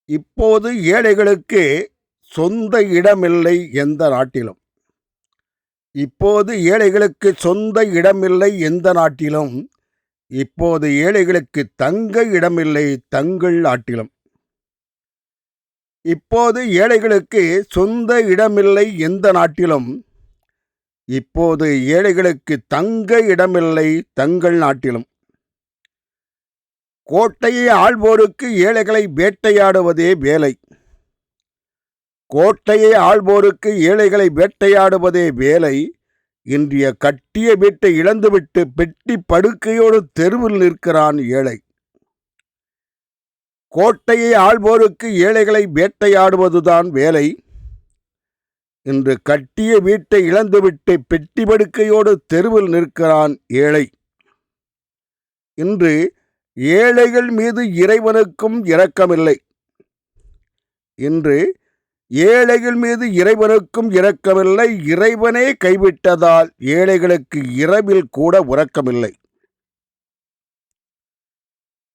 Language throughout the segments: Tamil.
இப்போது ஏழைகளுக்கு சொந்த இடமில்லை எந்த நாட்டிலும். இப்போது ஏழைகளுக்கு சொந்த இடமில்லை எந்த நாட்டிலும். இப்போது ஏழைகளுக்கு தங்க இடமில்லை தங்கள் நாட்டிலும். இப்போது ஏழைகளுக்கு சொந்த இடமில்லை எந்த நாட்டிலும். இப்போது ஏழைகளுக்கு தங்க இடமில்லை தங்கள் நாட்டிலும். கோட்டையை ஆள்வோருக்கு ஏழைகளை வேட்டையாடுவதே வேலை. கோட்டையை ஆள்வோருக்கு ஏழைகளை வேட்டையாடுவதே வேலை. இன்றைய கட்டிய வீட்டை இழந்துவிட்டு பெட்டி படுக்கையோடு தெருவில் நிற்கிறான் ஏழை. கோட்டையை ஆள்வோருக்கு ஏழைகளை வேட்டையாடுவதுதான் வேலை. இன்று கட்டிய வீட்டை இழந்துவிட்டு பெட்டி படுக்கையோடு தெருவில் நிற்கிறான் ஏழை. இன்று ஏழைகள் மீது இறைவனுக்கும் இரக்கமில்லை. இன்று ஏழைகள் மீது இறைவனுக்கும் இரக்கமில்லை. இறைவனே கைவிட்டதால் ஏழைகளுக்கு இரவில் கூட உறக்கமில்லை.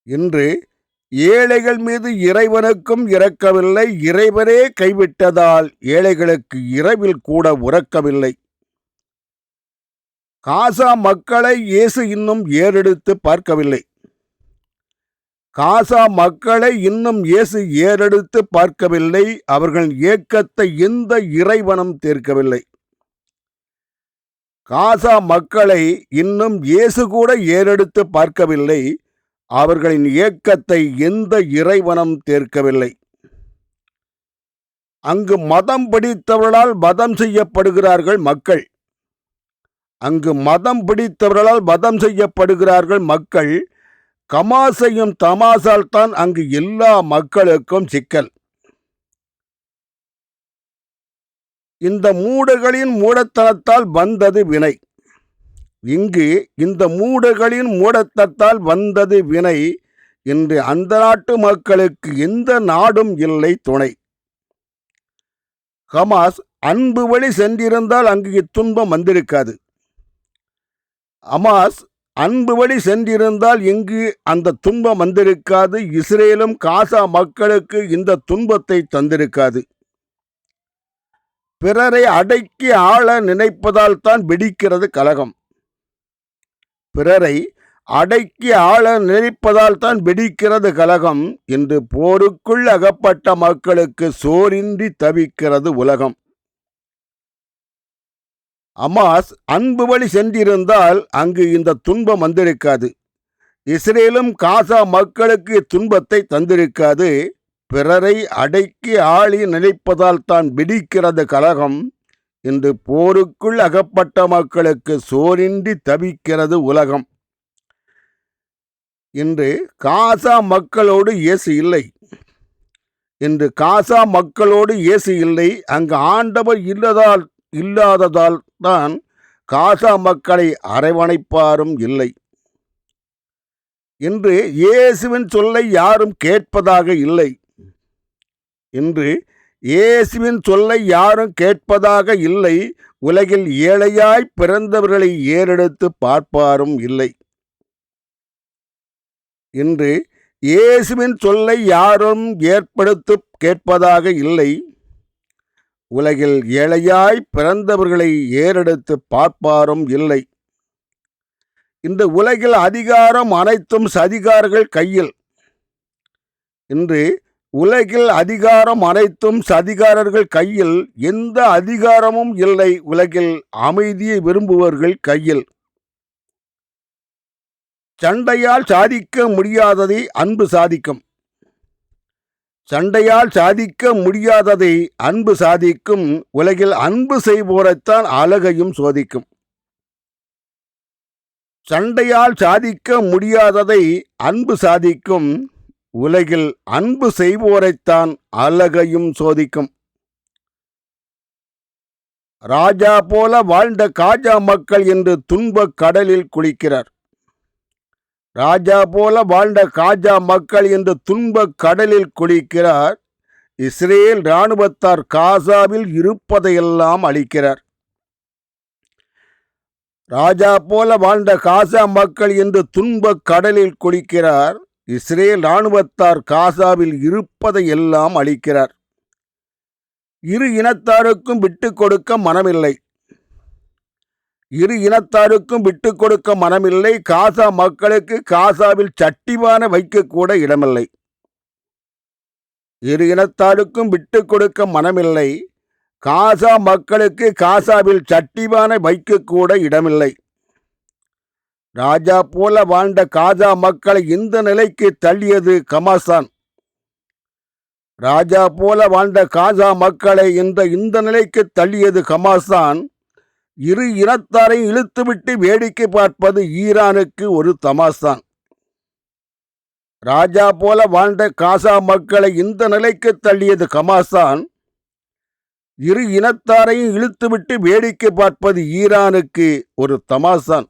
இன்று ஏழைகள் மீது இறைவனுக்கும் இரக்கமில்லை. இறைவனே கைவிட்டதால் ஏழைகளுக்கு இரவில் கூட உறக்கமில்லை. காசா மக்களை இயேசு இன்னும் ஏறெடுத்து பார்க்கவில்லை. காசா மக்களை இன்னும் இயேசு ஏறெடுத்து பார்க்கவில்லை. அவர்கள் ஏக்கத்தை எந்த இறைவனும் தீர்க்கவில்லை. காசா மக்களை இன்னும் இயேசு கூட ஏறெடுத்து பார்க்கவில்லை. அவர்களின் ஏக்கத்தை எந்த இறைவனும் தீர்க்கவில்லை. அங்கு மதம் பிடித்தவர்களால் மதம் செய்யப்படுகிறார்கள் மக்கள். அங்கு மதம் பிடித்தவர்களால் மதம் செய்யப்படுகிறார்கள் மக்கள். கமாசையும் தமாசால் தான் அங்கு எல்லா மக்களுக்கும் சிக்கல். இந்த மூடர்களின் மூடத்தனத்தால் வந்தது வினை. இங்கு இந்த மூடர்களின் மூடத்தனத்தால் வந்தது வினை. இன்று அந்த நாட்டு மக்களுக்கு எந்த நாடும் இல்லை துணை. ஹமாஸ் அன்பு வழி சென்றிருந்தால் அங்கு இத்துன்பம் வந்திருக்காது. ஹமாஸ் அன்பு வழி சென்றிருந்தால் இங்கு அந்த துன்பம் வந்திருக்காது. இஸ்ரேலும் காசா மக்களுக்கு இந்த துன்பத்தை தந்திருக்காது. பிறரை அடக்கி ஆள நினைப்பதால் தான் வெடிக்கிறது கலகம். பிறரை அடக்கி ஆள நினைப்பதால் தான் வெடிக்கிறது கலகம். இன்று போருக்குள் அகப்பட்ட மக்களுக்கு சோரின்றி தவிக்கிறது உலகம். ஹமாஸ் அன்பு வழி சென்றிருந்தால் அங்கு இந்த துன்பம் வந்திருக்காது. இஸ்ரேலும் காசா மக்களுக்கு துன்பத்தை தந்திருக்காது. பிறரை அடக்கி ஆளி நினைப்பதால் தான் வெடிக்கிறது கலகம். இன்று போருக்குள் அகப்பட்ட மக்களுக்கு சோரின்றி தவிக்கிறது உலகம். இன்று காசா மக்களோடு இயேசு இல்லை. இன்று காசா மக்களோடு இயேசு இல்லை. அங்கு ஆண்டவர் இல்லாததால் தான் காசா மக்களை அரவணைப்பாரும் இல்லை. இன்று இயேசுவின் சொல்லை யாரும் கேட்பதாக இல்லை. இன்று இயேசுவின் சொல்லை யாரும் கேட்பதாக இல்லை. உலகில் ஏழையாய் பிறந்தவர்களை ஏறெடுத்து பார்ப்பாரும் இல்லை. இன்று இயேசுவின் சொல்லை யாரும் ஏற்படுத்தி கேட்பதாக இல்லை. உலகில் ஏழையாய் பிறந்தவர்களை ஏறெடுத்து பார்ப்பாரும் இல்லை. இந்த உலகில் அதிகாரம் அனைத்தும் சதிகாரர்கள் கையில். இன்று உலகில் அதிகாரம் அனைத்தும் சதிகாரர்கள் கையில். எந்த அதிகாரமும் இல்லை உலகில் அமைதியை விரும்புவர்கள் கையில். சண்டையால் சாதிக்க முடியாததை அன்பு சாதிக்கும். சண்டையால் சாதிக்க முடியாததை அன்பு சாதிக்கும். உலகில் அன்பு செய்வோரைத்தான் அழகையும் சோதிக்கும். சண்டையால் சாதிக்க முடியாததை அன்பு சாதிக்கும். உலகில் அன்பு செய்வோரைத்தான் அழகையும் சோதிக்கும். ராஜா போல வாழ்ந்த காஜா மக்கள் என்று துன்பக் கடலில் குளிக்கிறார். ராஜா போல வாழ்ந்த காஜா மக்கள் என்று துன்பக் கடலில் குளிக்கிறார். இஸ்ரேல் இராணுவத்தார் காசாவில் இருப்பதையெல்லாம் அழிக்கிறார். ராஜா போல வாழ்ந்த காசா மக்கள் என்று துன்பக் கடலில் குளிக்கிறார். இஸ்ரேல் இராணுவத்தார் காசாவில் இருப்பதை எல்லாம் அழிக்கிறார். இரு இனத்தாருக்கும் விட்டுக் கொடுக்க மனமில்லை. காசா மக்களுக்கு காசாவில் சட்டிபான வைக்கக்கூட இடமில்லை. இரு இனத்தாருக்கும் விட்டுக் கொடுக்க மனமில்லை. காசா மக்களுக்கு காசாவில் சட்டிபான வைக்கக்கூட இடமில்லை. ராஜா போல வாழ்ந்த காசா மக்களை இந்த நிலைக்கு தள்ளியது ஹமாஸ்தான். ராஜா போல வாழ்ந்த காசா மக்களை இந்த நிலைக்கு தள்ளியது ஹமாஸ்தான். இரு இனத்தாரையும் இழுத்துவிட்டு வேடிக்கை பார்ப்பது ஈரானுக்கு ஒரு தமாஸ்தான். ராஜா போல வாழ்ந்த காசா மக்களை இந்த நிலைக்கு தள்ளியது ஹமாஸ்தான். இரு இனத்தாரையும் இழுத்துவிட்டு வேடிக்கை பார்ப்பது ஈரானுக்கு ஒரு தமாஸ்தான்.